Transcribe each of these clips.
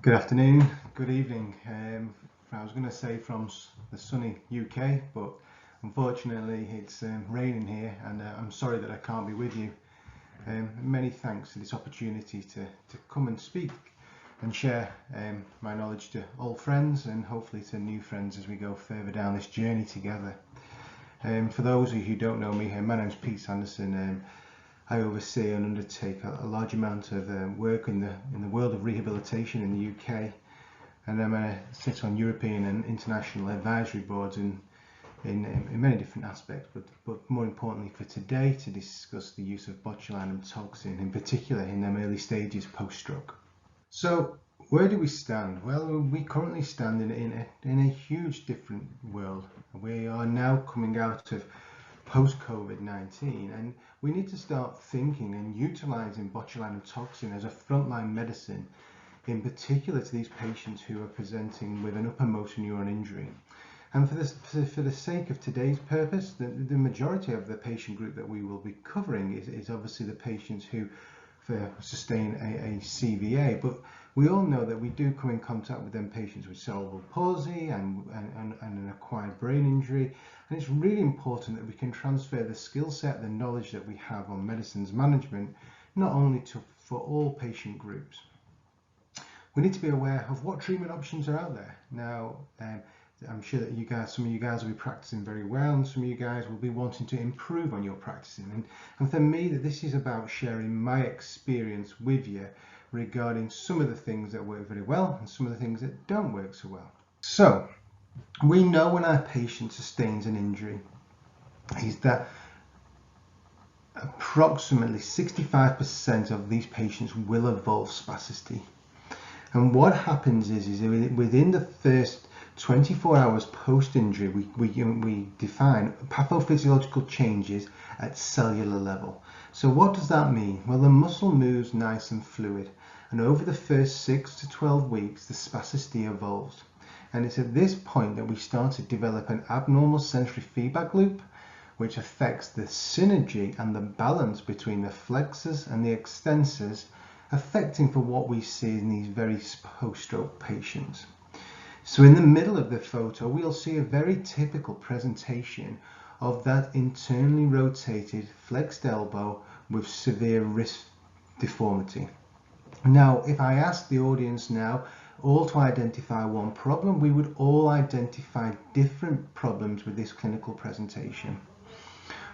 Good afternoon, good evening. I was going to say from the sunny UK, but unfortunately it's raining here, and I'm sorry that I can't be with you. Many thanks for this opportunity to come and speak and share my knowledge to old friends and hopefully to new friends as we go further down this journey together. For those of you who don't know me, my name is Pete Sanderson. I oversee and undertake a large amount of work in the world of rehabilitation in the UK, and I sit on European and international advisory boards in many different aspects, but more importantly for today to discuss the use of botulinum toxin, in particular in them early stages post-stroke. So where do we stand? Well, we currently stand in a huge different world. We are now coming out of post-COVID-19, and we need to start thinking and utilising botulinum toxin as a frontline medicine, in particular to these patients who are presenting with an upper motor neuron injury. And for the sake of today's purpose, the majority of the patient group that we will be covering is obviously the patients who sustain a CVA, but we all know that we do come in contact with them patients with cerebral palsy and an acquired brain injury, and it's really important that we can transfer the skill set, the knowledge that we have on medicines management, not only for all patient groups. We need to be aware of what treatment options are out there. Now, I'm sure that some of you guys will be practicing very well, and some of you guys will be wanting to improve on your practicing. And for me, this is about sharing my experience with you regarding some of the things that work very well and some of the things that don't work so well. So, we know when our patient sustains an injury is that approximately 65% of these patients will evolve spasticity. And what happens is within the first 24 hours post-injury, we define pathophysiological changes at cellular level. So what does that mean? Well, the muscle moves nice and fluid, and over the first 6 to 12 weeks, the spasticity evolves. And it's at this point that we start to develop an abnormal sensory feedback loop, which affects the synergy and the balance between the flexors and the extensors, affecting for what we see in these very post-stroke patients. So in the middle of the photo, we'll see a very typical presentation of that internally rotated flexed elbow with severe wrist deformity. Now, if I ask the audience now all to identify one problem, we would all identify different problems with this clinical presentation.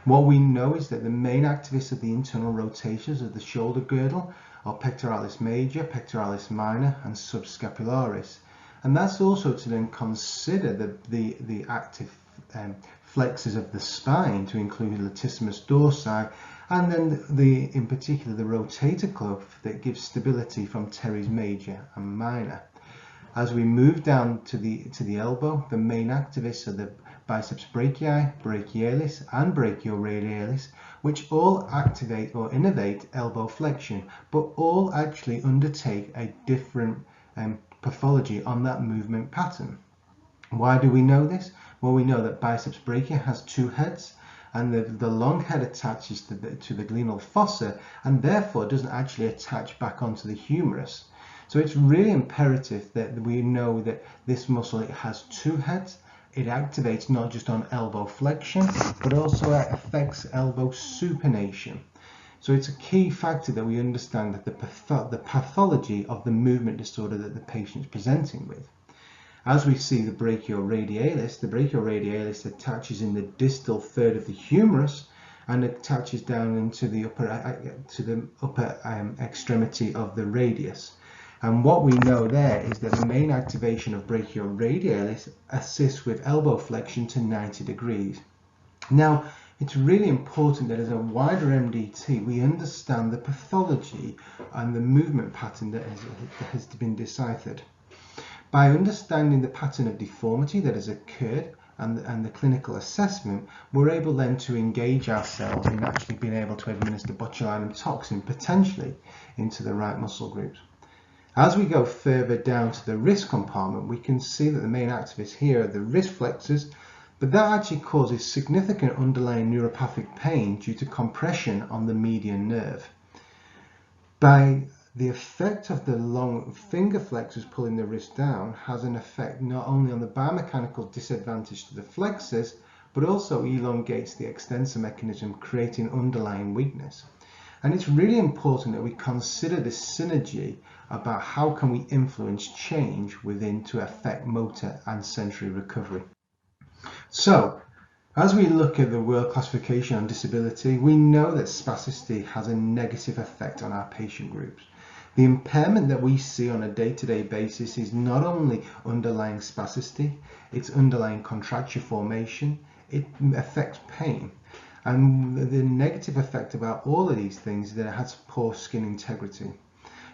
What we know is that the main activists of the internal rotations of the shoulder girdle are pectoralis major, pectoralis minor, and subscapularis. And that's also to then consider the active flexors of the spine, to include latissimus dorsi, and then in particular the rotator cuff that gives stability from teres major and minor. As we move down to the elbow, the main activists are the biceps brachii, brachialis, and brachioradialis, which all activate or innervate elbow flexion, but all actually undertake a different pathology on that movement pattern. Why do we know this? Well, we know that biceps brachii has two heads, and the long head attaches to the glenal fossa, and therefore doesn't actually attach back onto the humerus. So it's really imperative that we know that this muscle, it has two heads. It activates not just on elbow flexion, but also affects elbow supination. So it's a key factor that we understand that the pathology of the movement disorder that the patient is presenting with. As we see the brachioradialis attaches in the distal third of the humerus and attaches down into the upper extremity of the radius. And what we know there is that the main activation of brachioradialis assists with elbow flexion to 90 degrees. Now, it's really important that as a wider MDT, we understand the pathology and the movement pattern that has been deciphered. By understanding the pattern of deformity that has occurred and the clinical assessment, we're able then to engage ourselves in actually being able to administer botulinum toxin potentially into the right muscle groups. As we go further down to the wrist compartment, we can see that the main activists here are the wrist flexors, but that actually causes significant underlying neuropathic pain due to compression on the median nerve. By the effect of the long finger flexors pulling the wrist down has an effect not only on the biomechanical disadvantage to the flexors, but also elongates the extensor mechanism, creating underlying weakness. And it's really important that we consider this synergy about how can we influence change within to affect motor and sensory recovery. So, as we look at the World Classification on Disability, we know that spasticity has a negative effect on our patient groups. The impairment that we see on a day-to-day basis is not only underlying spasticity, it's underlying contracture formation, it affects pain. And the negative effect about all of these things is that it has poor skin integrity.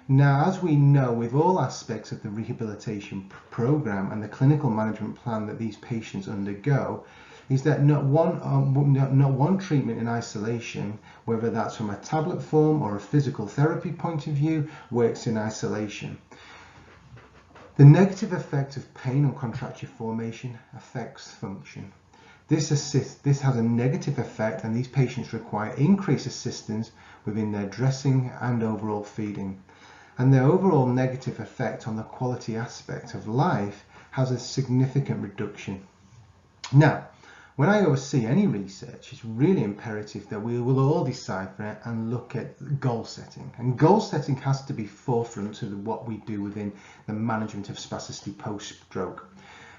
Now, as we know, with all aspects of the rehabilitation program and the clinical management plan that these patients undergo, is that not one treatment in isolation, whether that's from a tablet form or a physical therapy point of view, works in isolation. The negative effect of pain on contracture formation affects function. This has a negative effect, and these patients require increased assistance within their dressing and overall feeding. And the overall negative effect on the quality aspect of life has a significant reduction. Now, when I oversee any research, it's really imperative that we will all decipher it and look at goal setting. And goal setting has to be forefront to what we do within the management of spasticity post-stroke.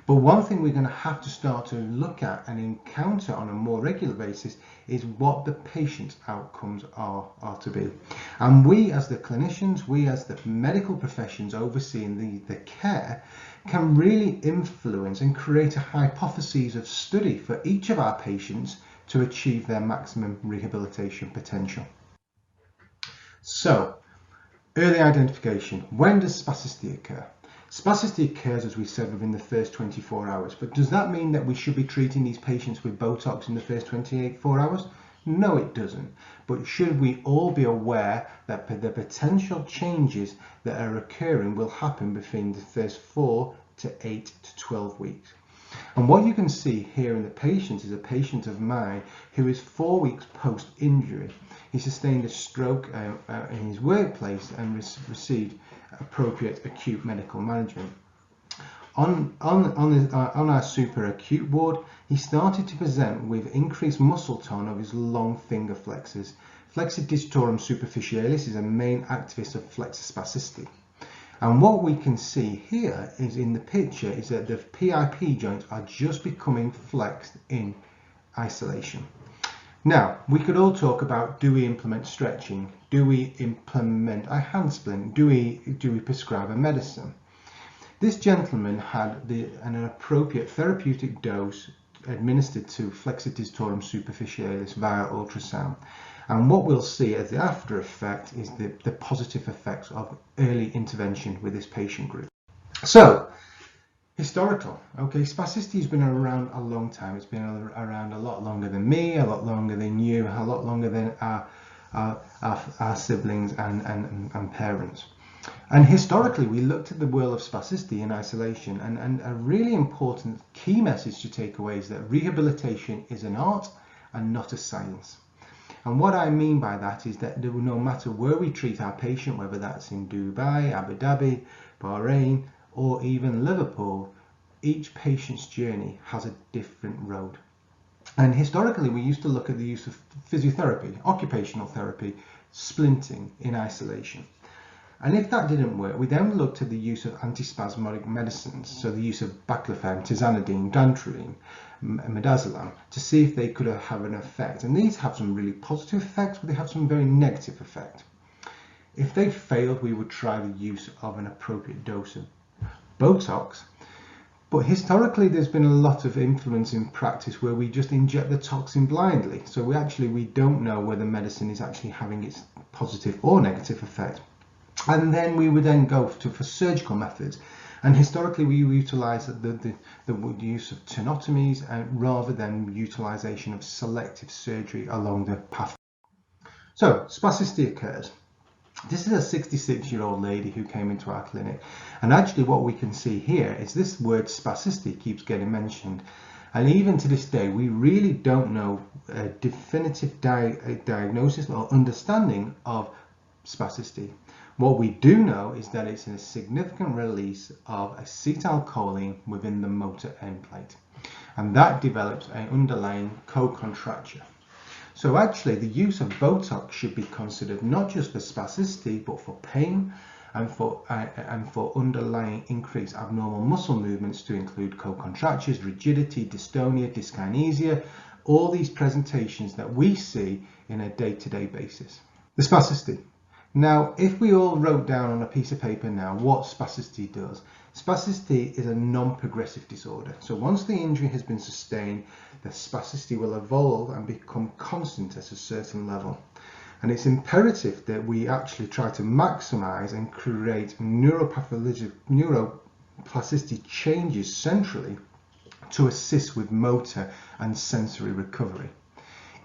But one thing we're going to have to start to look at and encounter on a more regular basis is what the patient's outcomes are to be. And we as the clinicians, we as the medical professions overseeing the care, can really influence and create a hypothesis of study for each of our patients to achieve their maximum rehabilitation potential. So, early identification. When does spasticity occur? Spasticity occurs, as we said, within the first 24 hours. But does that mean that we should be treating these patients with Botox in the first 24 hours? No, it doesn't. But should we all be aware that the potential changes that are occurring will happen between the first 4 to 8 to 12 weeks? And what you can see here in the patient is a patient of mine who is 4 weeks post-injury. He sustained a stroke in his workplace and received appropriate acute medical management. On our super acute ward, he started to present with increased muscle tone of his long finger flexors. Flexor digitorum superficialis is a main activist of flexor spasticity. And what we can see here is in the picture is that the PIP joints are just becoming flexed in isolation. Now, we could all talk about, do we implement stretching? Do we implement a hand splint? Do we prescribe a medicine? This gentleman had an appropriate therapeutic dose administered to flexor digitorum superficialis via ultrasound. And what we'll see as the after effect is the positive effects of early intervention with this patient group. So, historical. Okay, spasticity has been around a long time. It's been around a lot longer than me, a lot longer than you, a lot longer than our siblings and parents. And historically, we looked at the world of spasticity in isolation, and a really important key message to take away is that rehabilitation is an art and not a science. And what I mean by that is that no matter where we treat our patient, whether that's in Dubai, Abu Dhabi, Bahrain, or even Liverpool, each patient's journey has a different road. And historically, we used to look at the use of physiotherapy, occupational therapy, splinting in isolation. And if that didn't work, we then looked at the use of antispasmodic medicines, so the use of baclofen, tizanidine, dantrolene, midazolam, to see if they could have an effect. And these have some really positive effects, but they have some very negative effects. If they failed, we would try the use of an appropriate dose of Botox. But historically, there's been a lot of influence in practice where we just inject the toxin blindly. So we don't know whether medicine is actually having its positive or negative effect. And then we would then go for surgical methods. And historically, we utilise the use of tenotomies rather than utilisation of selective surgery along the path. So, spasticity occurs. This is a 66-year-old lady who came into our clinic. And actually what we can see here is this word spasticity keeps getting mentioned. And even to this day, we really don't know a definitive diagnosis or understanding of spasticity. What we do know is that it's a significant release of acetylcholine within the motor end plate, and that develops an underlying co-contracture. So actually the use of Botox should be considered not just for spasticity but for pain and for underlying increased abnormal muscle movements to include co-contractures, rigidity, dystonia, dyskinesia, all these presentations that we see in a day-to-day basis. The spasticity. Now, if we all wrote down on a piece of paper now what spasticity does, spasticity is a non-progressive disorder. So once the injury has been sustained, the spasticity will evolve and become constant at a certain level. And it's imperative that we actually try to maximize and create neuroplasticity changes centrally to assist with motor and sensory recovery.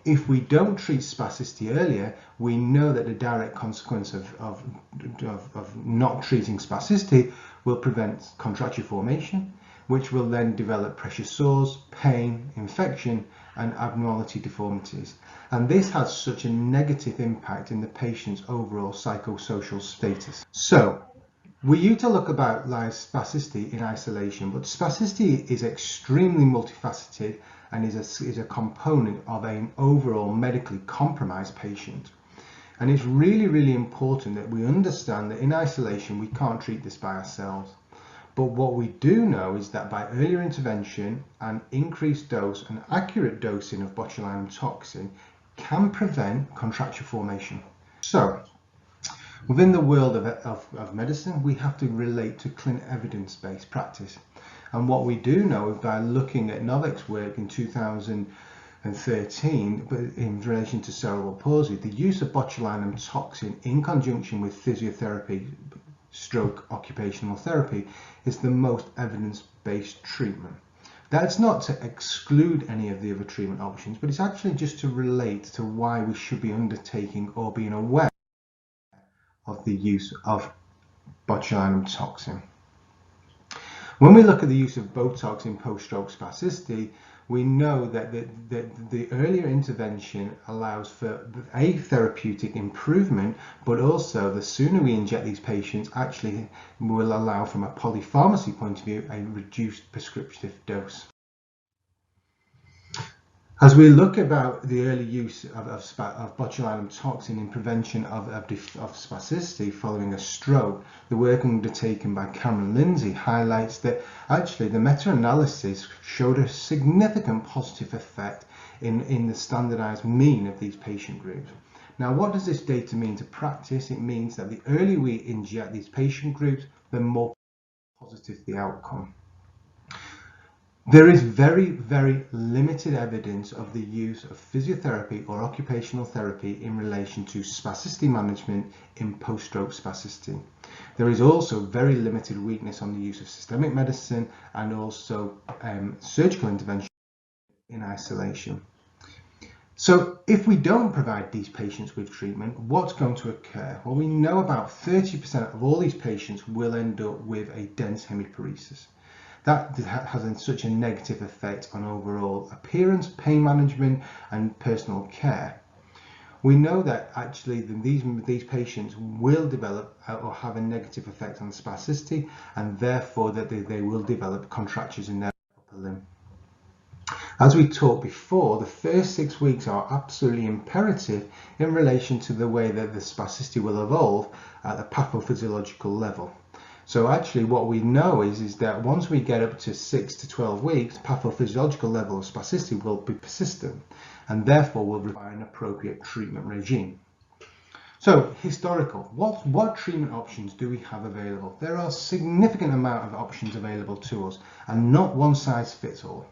If we don't treat spasticity earlier, we know that the direct consequence of not treating spasticity will prevent contracture formation, which will then develop pressure sores, pain, infection, and abnormality deformities. And this has such a negative impact in the patient's overall psychosocial status. So, we used to look about spasticity in isolation, but spasticity is extremely multifaceted and is a component of an overall medically compromised patient. And it's really, really important that we understand that in isolation we can't treat this by ourselves. But what we do know is that by earlier intervention and increased dose and accurate dosing of botulinum toxin can prevent contracture formation. So, within the world of medicine, we have to relate to clinical evidence-based practice. And what we do know is by looking at Novik's work in 2013, but in relation to cerebral palsy, the use of botulinum toxin in conjunction with physiotherapy, stroke occupational therapy, is the most evidence-based treatment. That's not to exclude any of the other treatment options, but it's actually just to relate to why we should be undertaking or being aware of the use of botulinum toxin. When we look at the use of Botox in post-stroke spasticity, we know that the earlier intervention allows for a therapeutic improvement, but also the sooner we inject these patients actually will allow, from a polypharmacy point of view, a reduced prescriptive dose. As we look about the early use of botulinum toxin in prevention of spasticity following a stroke, the work undertaken by Cameron Lindsay highlights that actually the meta-analysis showed a significant positive effect in the standardized mean of these patient groups. Now, what does this data mean to practice? It means that the earlier we inject these patient groups, the more positive the outcome. There is very, very limited evidence of the use of physiotherapy or occupational therapy in relation to spasticity management in post-stroke spasticity. There is also very limited weakness on the use of systemic medicine and also surgical intervention in isolation. So if we don't provide these patients with treatment, what's going to occur? Well, we know about 30% of all these patients will end up with a dense hemiparesis. That has such a negative effect on overall appearance, pain management, and personal care. We know that actually these patients will develop or have a negative effect on spasticity, and therefore that they will develop contractures in their upper limb. As we talked before, the first 6 weeks are absolutely imperative in relation to the way that the spasticity will evolve at the pathophysiological level. So actually what we know is that once we get up to 6 to 12 weeks, pathophysiological level of spasticity will be persistent and therefore will require an appropriate treatment regime. So historical, what treatment options do we have available? There are a significant amount of options available to us and not one size fits all.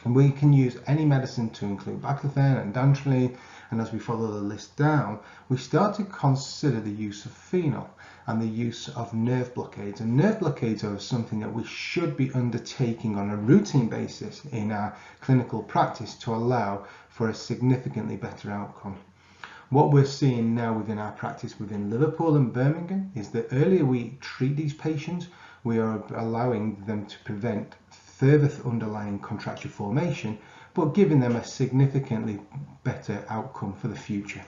And we can use any medicine to include baclofen and dantrolene, and as we follow the list down, we start to consider the use of phenol and the use of nerve blockades. And nerve blockades are something that we should be undertaking on a routine basis in our clinical practice to allow for a significantly better outcome. What we're seeing now within our practice within Liverpool and Birmingham is that earlier we treat these patients, we are allowing them to prevent further underlying contracture formation, but giving them a significantly better outcome for the future.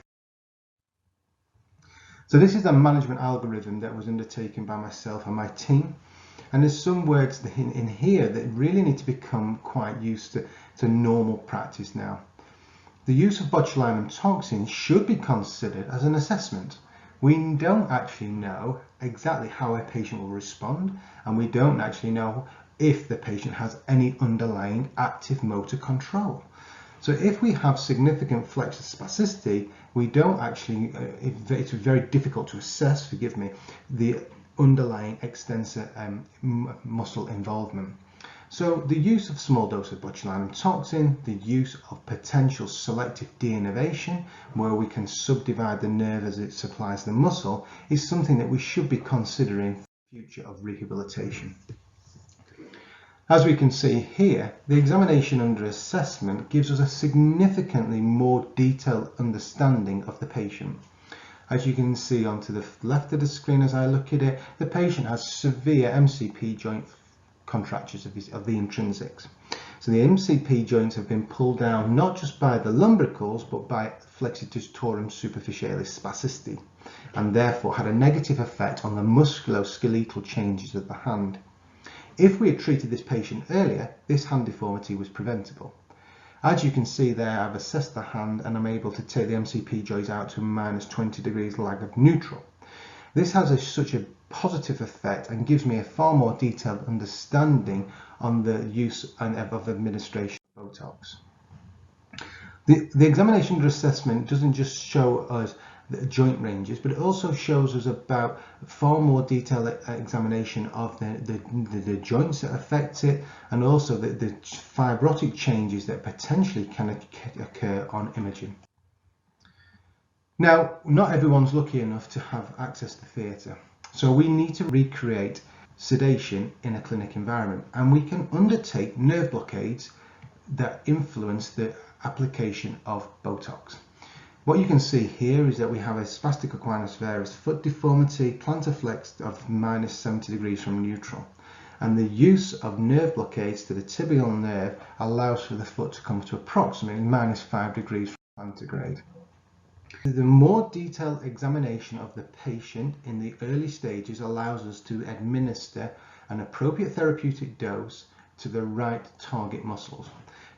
So this is a management algorithm that was undertaken by myself and my team. And there's some words in here that really need to become quite used to normal practice now. The use of botulinum toxin should be considered as an assessment. We don't actually know exactly how a patient will respond, and we don't actually know if the patient has any underlying active motor control. So if we have significant flexor spasticity, we don't actually, it's very difficult to assess, forgive me, the underlying extensor muscle involvement. So the use of small dose of botulinum toxin, the use of potential selective de-innervation, where we can subdivide the nerve as it supplies the muscle, is something that we should be considering for the future of rehabilitation. As we can see here, the examination under assessment gives us a significantly more detailed understanding of the patient. As you can see onto the left of the screen as I look at it, the patient has severe MCP joint contractures of the intrinsics. So the MCP joints have been pulled down not just by the lumbricals but by flexitistorum superficialis spasticity, and therefore had a negative effect on the musculoskeletal changes of the hand. If we had treated this patient earlier, this hand deformity was preventable. As you can see there, I've assessed the hand and I'm able to take the MCP joints out to -20 degrees lag of neutral. This has such a positive effect and gives me a far more detailed understanding on the use of administration of Botox. The examination under assessment doesn't just show us the joint ranges, but it also shows us about far more detailed examination of the joints that affect it, and also the fibrotic changes that potentially can occur on imaging. Now, not everyone's lucky enough to have access to theatre, so we need to recreate sedation in a clinic environment, and we can undertake nerve blockades that influence the application of Botox. What you can see here is that we have a spastic equinus varus foot deformity, plantar flex of -70 degrees from neutral, and the use of nerve blockades to the tibial nerve allows for the foot to come to approximately -5 degrees from plantigrade. The more detailed examination of the patient in the early stages allows us to administer an appropriate therapeutic dose to the right target muscles.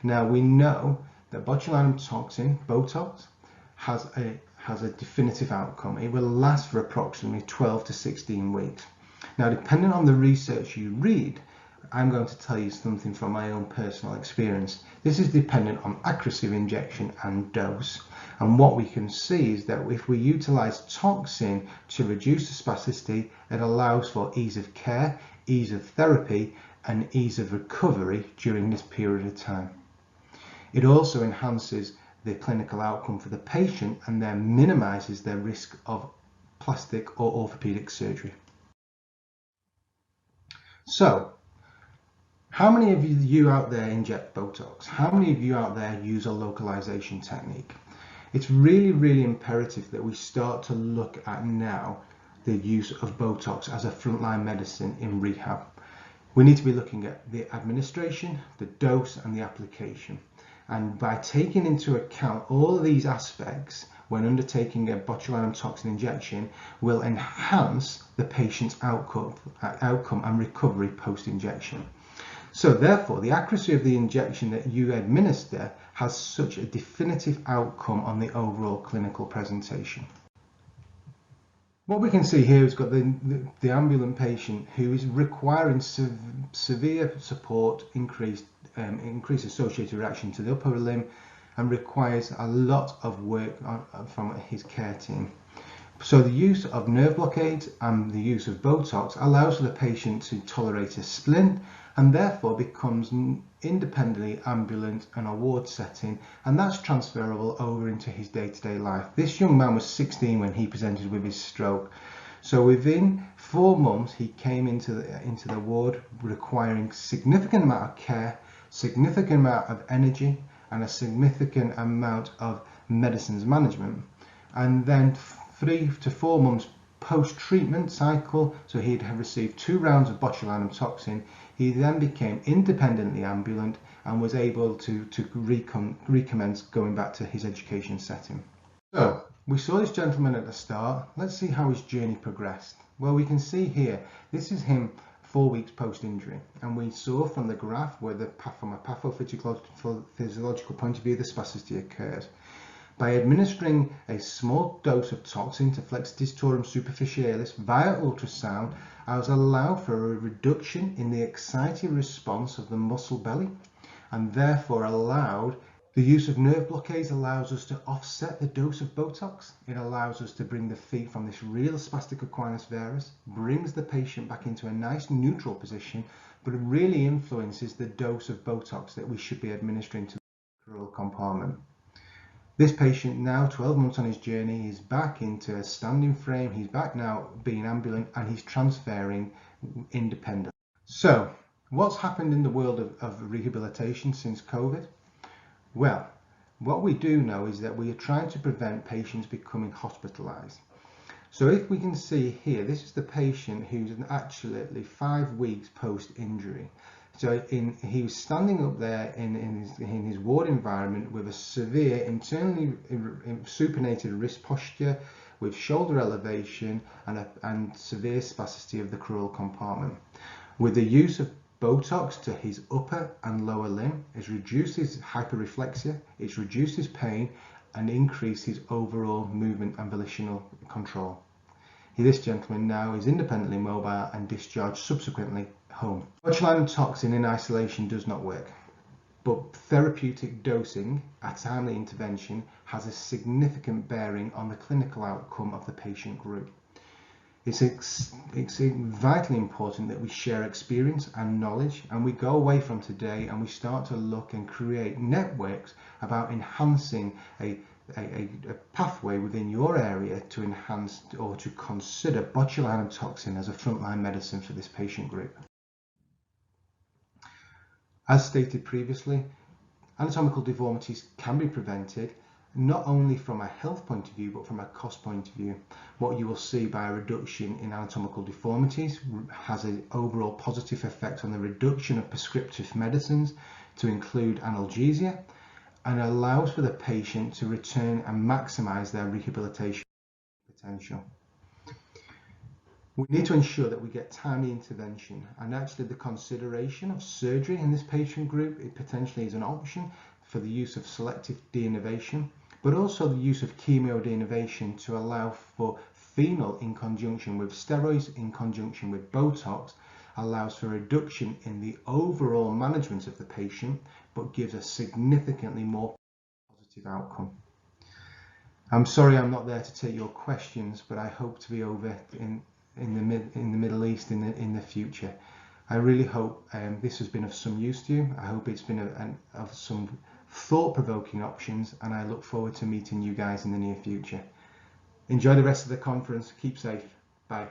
Now we know that botulinum toxin, Botox, has a definitive outcome. It will last for approximately 12 to 16 weeks. Now, depending on the research you read, I'm going to tell you something from my own personal experience. This is dependent on accuracy of injection and dose. And what we can see is that if we utilize toxin to reduce the spasticity, it allows for ease of care, ease of therapy, and ease of recovery during this period of time. It also enhances the clinical outcome for the patient and then minimizes their risk of plastic or orthopedic surgery. So, how many of you out there inject Botox? How many of you out there use a localization technique? It's really imperative that we start to look at now the use of Botox as a frontline medicine in rehab. We need to be looking at the administration, the dose, and the application. And by taking into account all of these aspects when undertaking a botulinum toxin injection, will enhance the patient's outcome and recovery post-injection. So therefore, the accuracy of the injection that you administer has such a definitive outcome on the overall clinical presentation. What we can see here is got the ambulant patient who is requiring severe support, increased associated reaction to the upper limb, and requires a lot of work from his care team. So the use of nerve blockades and the use of Botox allows for the patient to tolerate a splint and therefore becomes independently ambulant in a ward setting, and that's transferable over into his day-to-day life. This young man was 16 when he presented with his stroke. So within 4 months he came into the ward requiring significant amount of care, significant amount of energy, and a significant amount of medicines management. And then 3 to 4 months post-treatment cycle, so he'd have received 2 rounds of botulinum toxin. He then became independently ambulant and was able to recommence going back to his education setting. So we saw this gentleman at the start. Let's see how his journey progressed. Well, we can see here, this is him 4 weeks post-injury, and we saw from the graph where from a pathophysiological point of view, the spasticity occurs. By administering a small dose of toxin to flex digitorum superficialis via ultrasound, I was allowed for a reduction in the excited response of the muscle belly, and therefore allowed the use of nerve blockades allows us to offset the dose of Botox. It allows us to bring the feet from this real spastic equinus varus, brings the patient back into a nice neutral position, but it really influences the dose of Botox that we should be administering to the crural compartment. This patient now, 12 months on his journey, is back into a standing frame. He's back now being ambulant, and he's transferring independently. So what's happened in the world of rehabilitation since COVID? Well, what we do know is that we are trying to prevent patients becoming hospitalized. So if we can see here, this is the patient who's actually 5 weeks post-injury. So he was standing up there in his ward environment with a severe internally supinated wrist posture, with shoulder elevation and severe spasticity of the crural compartment. With the use of Botox to his upper and lower limb, it's reduced his hyperreflexia, it's reduced his pain, and increased his overall movement and volitional control. This gentleman now is independently mobile and discharged subsequently home. Botulinum toxin in isolation does not work, but therapeutic dosing at timely intervention has a significant bearing on the clinical outcome of the patient group. It's vitally important that we share experience and knowledge, and we go away from today and we start to look and create networks about enhancing a pathway within your area to enhance or to consider botulinum toxin as a frontline medicine for this patient group. As stated previously, anatomical deformities can be prevented not only from a health point of view, but from a cost point of view. What you will see by a reduction in anatomical deformities has an overall positive effect on the reduction of prescriptive medicines to include analgesia, and allows for the patient to return and maximize their rehabilitation potential. We need to ensure that we get timely intervention, and actually the consideration of surgery in this patient group, it potentially is an option for the use of selective de-innervation, but also the use of chemo de-innervation to allow for phenol in conjunction with steroids in conjunction with Botox allows for a reduction in the overall management of the patient, but gives a significantly more positive outcome. I'm sorry I'm not there to take your questions, but I hope to be over in the Middle East in the future. I really hope this has been of some use to you. I hope it's been of some thought-provoking options, and I look forward to meeting you guys in the near future. Enjoy the rest of the conference. Keep safe. Bye.